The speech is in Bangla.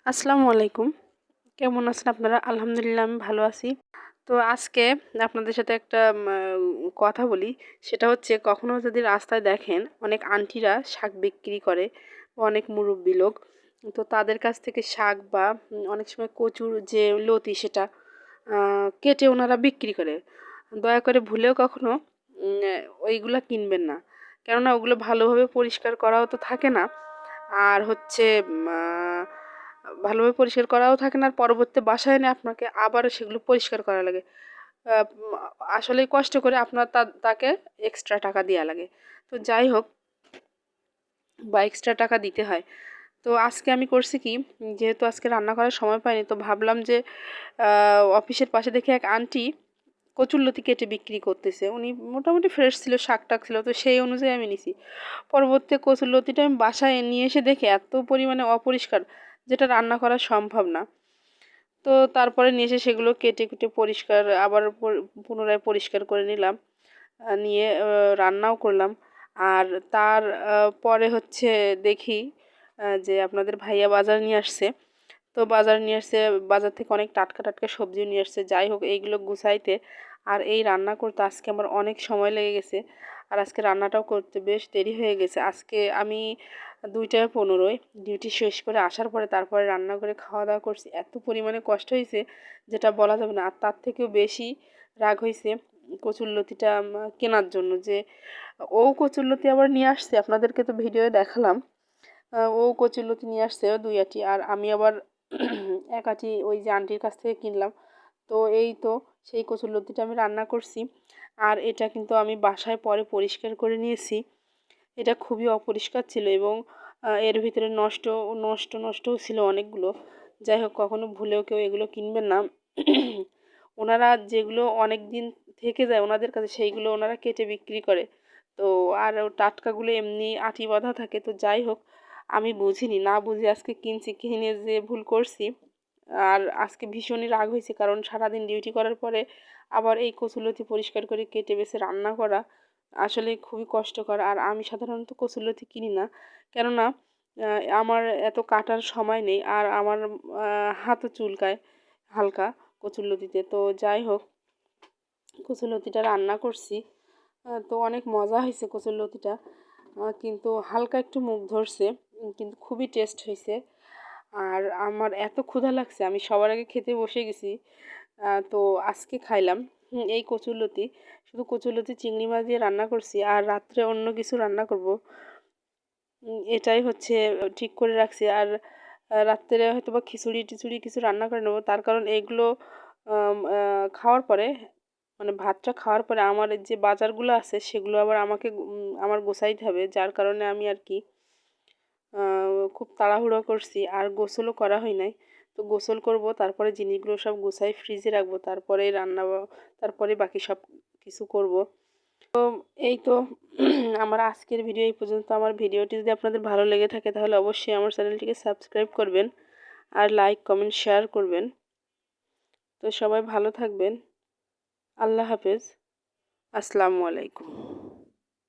আসসালামু আলাইকুম। কেমন আছেন আপনারা? আলহামদুলিল্লাহ আমি ভালো আছি। তো আজকে আপনাদের সাথে একটা কথা বলি। সেটা হচ্ছে কখনো যদি রাস্তায় দেখেন অনেক আন্টিরা শাক বিক্রি করে বা অনেক মুরব্বি লোক। তো তাদের কাছ থেকে শাক বা অনেক সময় কচুর যে লতি সেটা কেটে ওনারা বিক্রি করে। দয়া করে ভুলেও কখনো ওইগুলা কিনবেন না। কেননা ওগুলো ভালোভাবে পরিষ্কার করাও তো থাকে না। আর হচ্ছে ভালোভাবে পরিষ্কার করাও থাকে না, আর পরবর্তী বাসায় এনে আপনাকে আবারও সেগুলো পরিষ্কার করা লাগে। আসলেই কষ্ট করে আপনার তাকে এক্সট্রা টাকা দেওয়া লাগে। তো যাই হোক, বা এক্সট্রা টাকা দিতে হয়। তো আজকে আমি করছি কি, যেহেতু আজকে রান্না করার সময় পাইনি, তো ভাবলাম যে অফিসের পাশে দেখে এক আন্টি কচুরলতি কেটে বিক্রি করতেছে। উনি মোটামুটি ফ্রেশ ছিল, শাক টাক ছিল, তো সেই অনুযায়ী আমি নিছি। পরবর্তী কচুরলতিটা আমি বাসায় নিয়ে এসে দেখে এত পরিমাণে অপরিষ্কার, যেটা রান্না করা সম্ভব না। তো তারপরে নিয়ে এসে সেগুলো কেটে কুটে পরিষ্কার আবার পুনরায় পরিষ্কার করে নিলাম। নিয়ে রান্নাও করলাম। আর তার পরে হচ্ছে দেখি যে আপনাদের ভাইয়া বাজার নিয়ে আসছে। তো বাজার নিয়ে আসছে, বাজার থেকে অনেক টাটকা টাটকা সবজিও নিয়ে আসছে। যাই হোক, এইগুলো গুছাইতে আর এই রান্না করতে আজকে আমার অনেক সময় লেগে গেছে। আর আজকে রান্নাটাও করতে বেশ দেরি হয়ে গেছে। আজকে আমি 2:15 ডিউটি শেষ করে আসার পরে তারপরে রান্না করে খাওয়া দাওয়া করছি। এত পরিমাণে কষ্ট হয়েছে যেটা বলা যাবে না। আর তার থেকেও বেশি রাগ হয়েছে কচুরলতিটা কেনার জন্য, যে ও কচুরলতি আবার নিয়ে আসছে। আপনাদেরকে তো ভিডিওয়ে দেখালাম, ও কচুরলতি নিয়ে আসছে 2 আটি, আর আমি আবার 1 আটি ওই যে আন্টির কাছ থেকে কিনলাম। তো এই তো সেই কচুরলতিটা আমি রান্না করছি। আর এটা কিন্তু আমি বাসায় পরে পরিষ্কার করে নিয়েছি। এটা খুবই অপরিষ্কার ছিল এবং এর ভিতরে নষ্টও ছিল অনেকগুলো। যাই হোক, কখনো ভুলেও কেউ এগুলো কিনবেন না। ওনারা যেগুলো অনেক দিন থেকে যায় ওনাদের কাছে, সেইগুলো ওনারা কেটে বিক্রি করে। তো আর টাটকাগুলো এমনি আটি বাঁধা থাকে। তো যাই হোক, আমি বুঝিনি, না বুঝে আজকে কিনছি, কিনে যে ভুল করছি। আর আজকে ভীষণই রাগ হয়েছে, কারণ সারাদিন ডিউটি করার পরে আবার এই কচুলতি পরিষ্কার করে কেটে বেছে রান্না করা আসলে খুবই কষ্টকর। আর আমি সাধারণত কচুরলতি কিনি না, কেননা আমার এত কাটার সময় নেই, আর আমার হাতও চুলকায় হালকা কচুরলতিতে। তো যাই হোক, কচুরলতিটা রান্না করছি। তো অনেক মজা হয়েছে কচুরলতিটা, কিন্তু হালকা একটু মুখ ধরছে, কিন্তু খুবই টেস্ট হয়েছে। আর আমার এত ক্ষুধা লাগছে, আমি সবার আগে খেতে বসে গেছি। তো আজকে খাইলাম এই কচুরলতি। শুধু কচুরলতি চিংড়ি মাছ দিয়ে রান্না করছি, আর রাত্রে অন্য কিছু রান্না করব। এটাই হচ্ছে ঠিক করে রাখছি। আর রাত্রে হয়তো বা খিচুড়ি টিচুড়ি কিছু রান্না করে নেবো। তার কারণ এগুলো খাওয়ার পরে, মানে ভাতটা খাওয়ার পরে আমার যে বাজারগুলো আছে সেগুলো আবার আমাকে আমার গোছাইতে হবে। যার কারণে আমি আর কি খুব তাড়াহুড়ো করছি, আর গোসলও করা হয় নাই। তো গোসল করব, তারপরে জিনিসগুলো সব গুছাই ফ্রিজে রাখবো, তারপরে তারপরে বাকি সব কিছু করব। এই তো আমার আজকের ভিডিও এই পর্যন্ত। আমার ভিডিওটি যদি আপনাদের ভালো লেগে থাকে তাহলে অবশ্যই আমার চ্যানেলটিকে সাবস্ক্রাইব করবেন, আর লাইক কমেন্ট শেয়ার করবেন। তো সবাই ভালো থাকবেন। আল্লাহ হাফেজ। আসসালামু আলাইকুম।